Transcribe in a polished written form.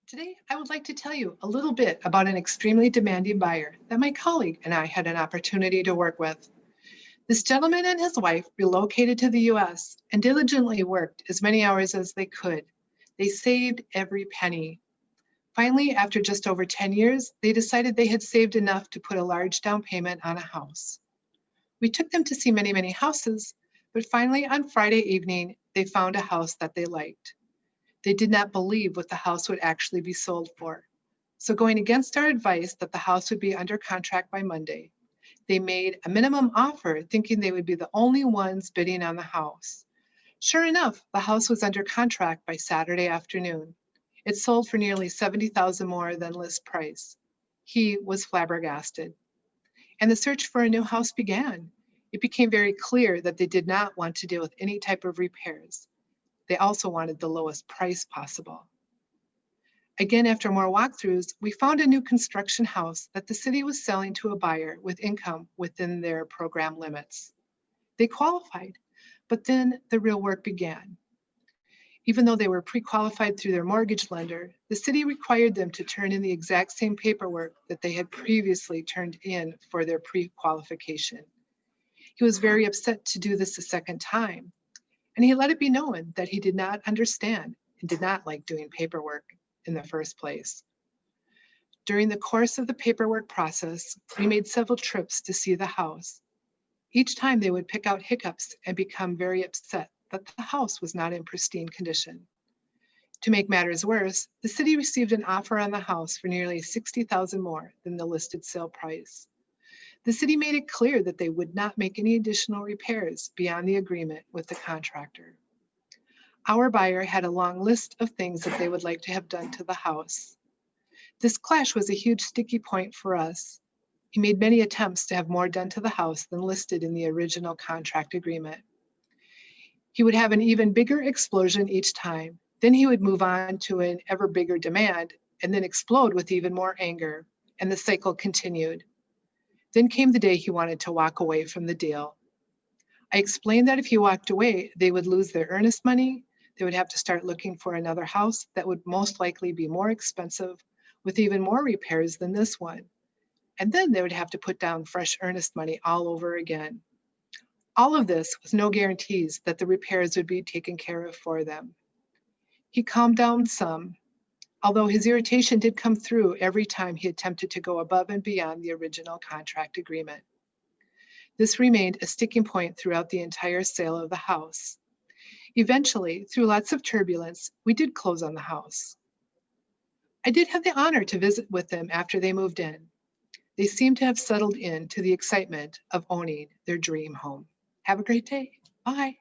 Today, I would like to tell you a little bit about an extremely demanding buyer that my colleague and I had an opportunity to work with. This gentleman and his wife relocated to the US and diligently worked as many hours as they could. They saved every penny. Finally, after just over 10 years, they decided they had saved enough to put a large down payment on a house. We took them to see many houses, but finally on Friday evening, they found a house that they liked. They did not believe what the house would actually be sold for. So, going against our advice that the house would be under contract by Monday, they made a minimum offer thinking they would be the only ones bidding on the house. Sure enough, the house was under contract by Saturday afternoon. It sold for nearly 70,000 more than list price. He was flabbergasted. And the search for a new house began. It became very clear that they did not want to deal with any type of repairs. They also wanted the lowest price possible. Again, after more walkthroughs, we found a new construction house that the city was selling to a buyer with income within their program limits. They qualified, but then the real work began. Even though they were pre-qualified through their mortgage lender, the city required them to turn in the exact same paperwork that they had previously turned in for their pre-qualification. He was very upset to do this a second time, and he let it be known that he did not understand and did not like doing paperwork in the first place. During the course of the paperwork process, we made several trips to see the house. Each time they would pick out hiccups and become very upset that the house was not in pristine condition. To make matters worse, the city received an offer on the house for nearly 60,000 more than the listed sale price. The city made it clear that they would not make any additional repairs beyond the agreement with the contractor. Our buyer had a long list of things that they would like to have done to the house. This clash was a huge sticky point for us. He made many attempts to have more done to the house than listed in the original contract agreement. He would have an even bigger explosion each time. Then he would move on to an ever bigger demand and then explode with even more anger. And the cycle continued. Then came the day he wanted to walk away from the deal. I explained that if he walked away, they would lose their earnest money. They would have to start looking for another house that would most likely be more expensive with even more repairs than this one. And then they would have to put down fresh earnest money all over again. All of this with no guarantees that the repairs would be taken care of for them. He calmed down some, although his irritation did come through every time he attempted to go above and beyond the original contract agreement. This remained a sticking point throughout the entire sale of the house. Eventually, through lots of turbulence, we did close on the house. I did have the honor to visit with them after they moved in. They seem to have settled in to the excitement of owning their dream home. Have a great day. Bye.